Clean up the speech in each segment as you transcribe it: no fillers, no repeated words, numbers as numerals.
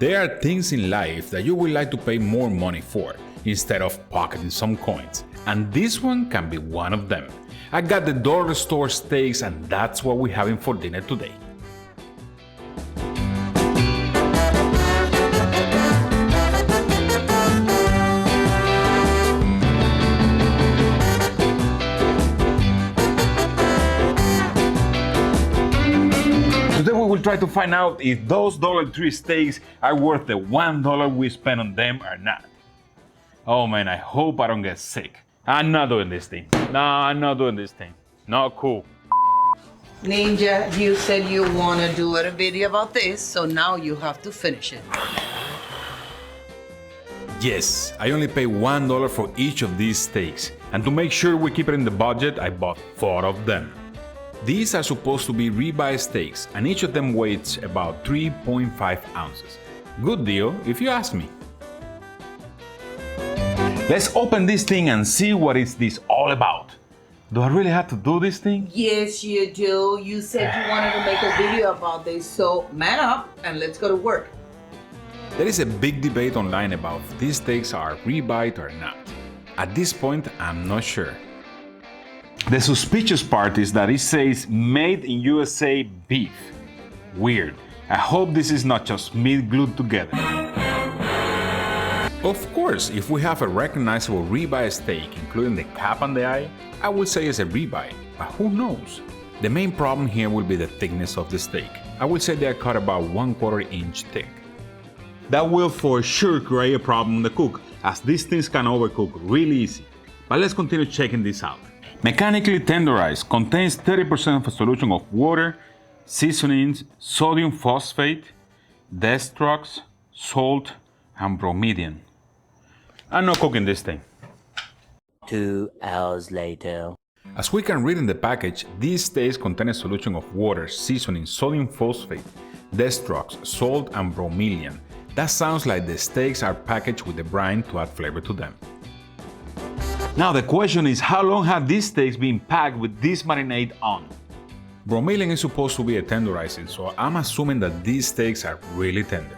There are things in life that you would like to pay more money for, instead of pocketing some coins, and this one can be one of them. I got the dollar store steaks, and that's what we're having for dinner today. Today we will try to find out if those $1.03 steaks are worth the $1 we spent on them or not. Oh man, I hope I don't get sick. I'm not doing this thing. No, I'm not doing this thing. Not cool. Ninja, you said you want to do a video about this, so now you have to finish it. Yes, I only pay $1 for each of these steaks, and to make sure we keep it in the budget, I bought 4 of them. These are supposed to be ribeye steaks, and each of them weighs about 3.5 ounces. Good deal, if you ask me. Let's open this thing and see what is this all about. Do I really have to do this thing? Yes, you do. You said you wanted to make a video about this, so man up and let's go to work. There is a big debate online about if these steaks are ribeye or not. At this point, I'm not sure. The suspicious part is that it says made in USA beef. Weird. I hope this is not just meat glued together. Of course, if we have a recognizable ribeye steak, including the cap and the eye, I would say it's a ribeye, but who knows? The main problem here will be the thickness of the steak. I would say they are cut about 1/4 inch thick. That will for sure create a problem in the cook, as these things can overcook really easy. But let's continue checking this out. Mechanically tenderized contains 30% of a solution of water, seasonings, sodium phosphate, dextrose, salt, and bromelian. I'm not cooking this thing. 2 hours later. As we can read in the package, these steaks contain a solution of water, seasoning, sodium phosphate, dextrose, salt, and bromelian. That sounds like the steaks are packaged with the brine to add flavor to them. Now the question is, how long have these steaks been packed with this marinade on? Bromelian is supposed to be a tenderizing, so I'm assuming that these steaks are really tender.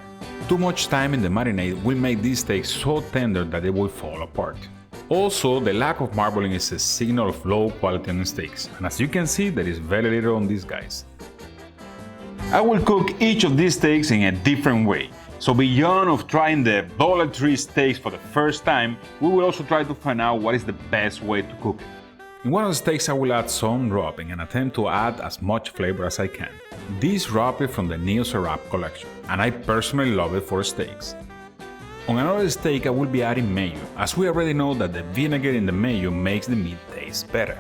Too much time in the marinade will make these steaks so tender that they will fall apart. Also, the lack of marbling is a signal of low quality on the steaks, and as you can see, there is very little on these guys. I will cook each of these steaks in a different way. So beyond of trying the $1.03 steaks for the first time, we will also try to find out what is the best way to cook it. In one of the steaks I will add some rub in an attempt to add as much flavor as I can. This rub is from the Neo Serap collection, and I personally love it for steaks. On another steak I will be adding mayo, as we already know that the vinegar in the mayo makes the meat taste better.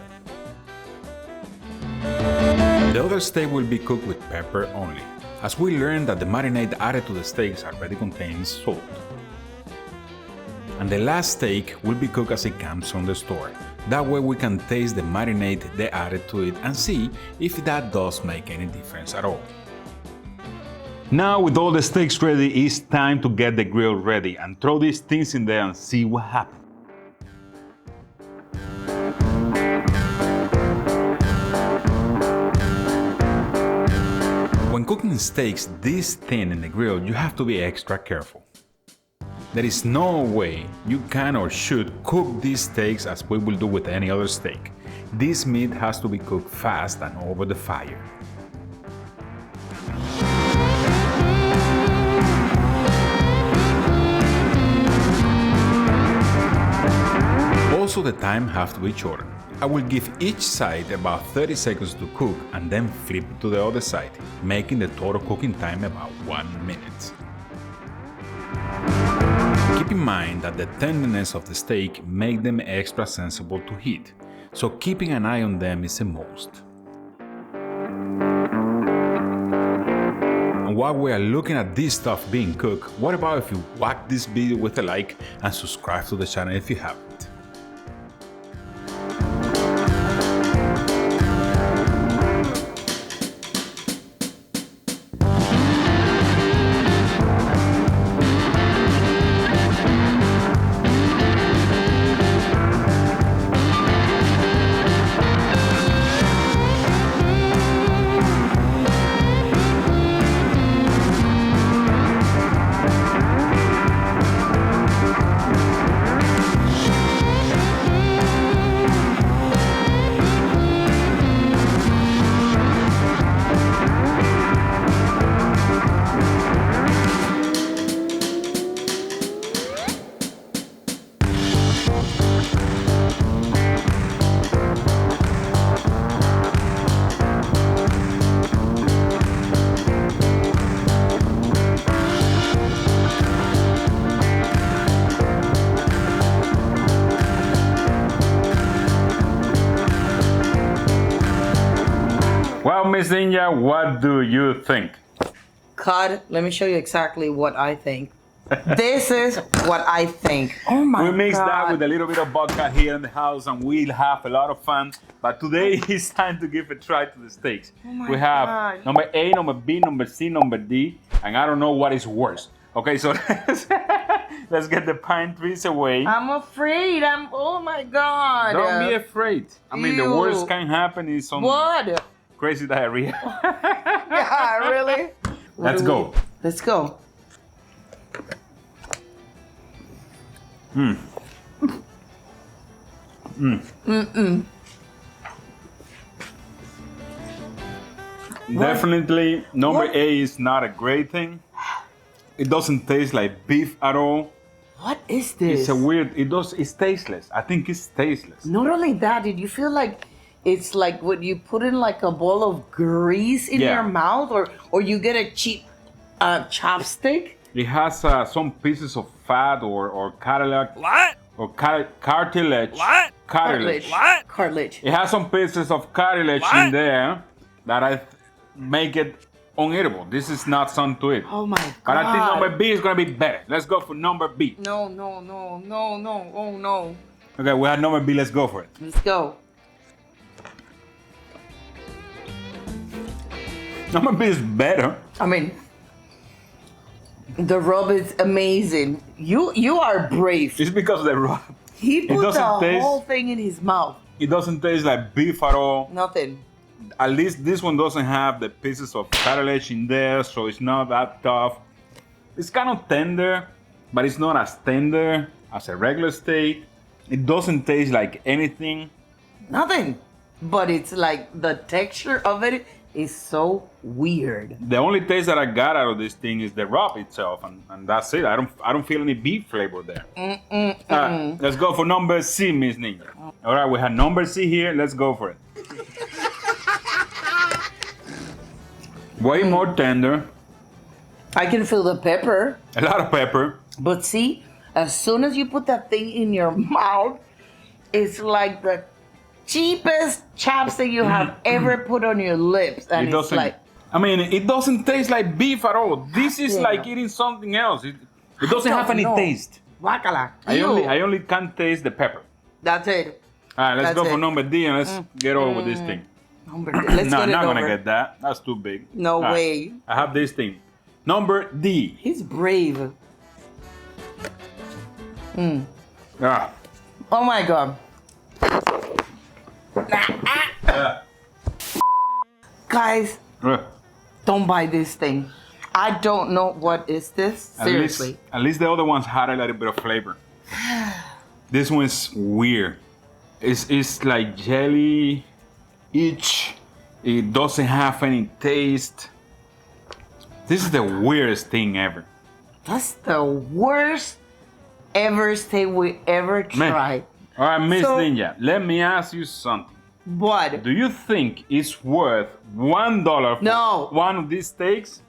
The other steak will be cooked with pepper only, as we learned that the marinade added to the steaks already contains salt. And the last steak will be cooked as it comes from the store. That way we can taste the marinade they added to it and see if that does make any difference at all. Now with all the steaks ready, it's time to get the grill ready and throw these things in there and see what happens. When cooking steaks this thin in the grill, you have to be extra careful. There is no way you can or should cook these steaks as we will do with any other steak. This meat has to be cooked fast and over the fire. Also, the time has to be shortened. I will give each side about 30 seconds to cook and then flip it to the other side, making the total cooking time about 1 minute. Keep in mind that the tenderness of the steak makes them extra sensible to heat, so keeping an eye on them is a must. And while we are looking at this stuff being cooked, what about if you whack this video with a like and subscribe to the channel if you haven't? Miss Ninja, what do you think? Cod, let me show you exactly what I think. This is what I think. Oh my God. We mix that with a little bit of vodka here in the house and we'll have a lot of fun. But today it's time to give a try to the steaks. Oh my we have God. number A, number B, number C, number D, and I don't know what is worse. Okay, so let's get the pine trees away. I'm afraid. Oh my God. Don't be afraid. I mean, the worst can happen is some What? crazy diarrhea. Yeah, really? Let's go. Let's go. Definitely, number What? A is not a great thing. It doesn't taste like beef at all. What is this? It's a weird. It's tasteless. I think it's tasteless. Not only that, did you feel like it's like what you put in like a bowl of grease in Yeah. your mouth, or you get a cheap chopstick? It has some pieces of fat or cartilage. What? Or cartilage. What? Cartilage. What? Cartilage. It has some pieces of cartilage What? in there that make it uneatable. This is not something to eat. Oh my God. But I think number B is gonna be better. Let's go for number B. No, no, no, no, no. Oh no. Okay, we have number B. Let's go for it. Let's go. Number B is better. I mean, the rub is amazing. You are brave. It's because of the rub. He put the doesn't taste- whole thing in his mouth. It doesn't taste like beef at all. Nothing. At least this one doesn't have the pieces of cartilage in there, so it's not that tough. It's kind of tender, but it's not as tender as a regular steak. It doesn't taste like anything. Nothing. But it's like the texture of it is so weird. The only taste that I got out of this thing is the rub itself, and that's it. I don't feel any beef flavor there. Alright, let's go for number C, Miss Ninja. All right, we have number C here. Let's go for it. Way more tender, I can feel the pepper. a lot of pepper. But see, as soon as you put that thing in your mouth, it's like the cheapest chopstick you have ever put on your lips. And It it's doesn't. like, I mean, it doesn't taste like beef at all. This is Yeah. like eating something else. It doesn't have any No. taste. Guacala. I only can taste the pepper. That's it. All right, let's That's go for it. number D and let's get over with this thing. Let's No, get I'm it not over. gonna get that. That's too big. No All right, way. I have this thing. Number D. He's brave. Ah. Oh my God. Guys, don't buy this thing. I don't know what is this. Seriously. At least the other ones had a little bit of flavor. This one's weird. It's like jelly each. It doesn't have any taste. This is the weirdest thing ever. That's the worst ever steak we ever Man. tried. All right, Miss So- Ninja, let me ask you something. What? Do you think it's worth $1 for No. one of these steaks?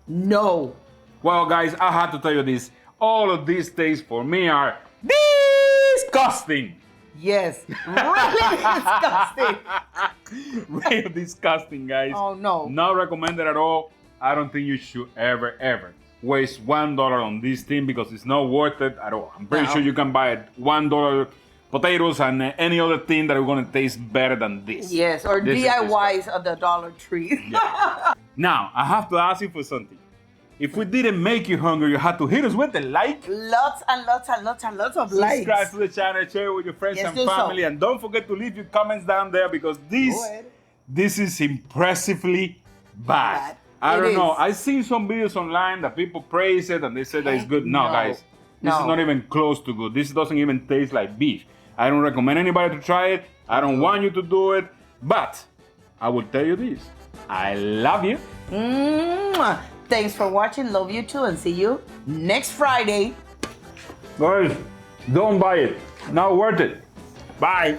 No. Well, guys, I have to tell you this. All of these steaks for me are disgusting. Yes. Really disgusting. Real disgusting, guys. Oh no. Not recommended at all. I don't think you should ever waste $1 on this thing because it's not worth it at all. I'm pretty No. sure you can buy $1 potatoes and any other thing that are gonna taste better than this. Yes, or This is DIYs at the Dollar Tree. Now, I have to ask you for something. If we didn't make you hungry, you had to hit us with a like, Lots and lots and lots and lots of likes. subscribe to the channel, share it with your friends Yes, and do so. family, and don't forget to leave your comments down there because Go this ahead. is impressively bad. Bad. I It don't know. is. I've seen some videos online that people praise it and they say that it's good. No, No. guys, this is No. not even close to good. This doesn't even taste like beef. I don't recommend anybody to try it. I don't want you to do it, but I will tell you this. I love you. Mwah. Thanks for watching. Love you too, and see you next Friday. Guys, don't buy it. Not worth it. Bye.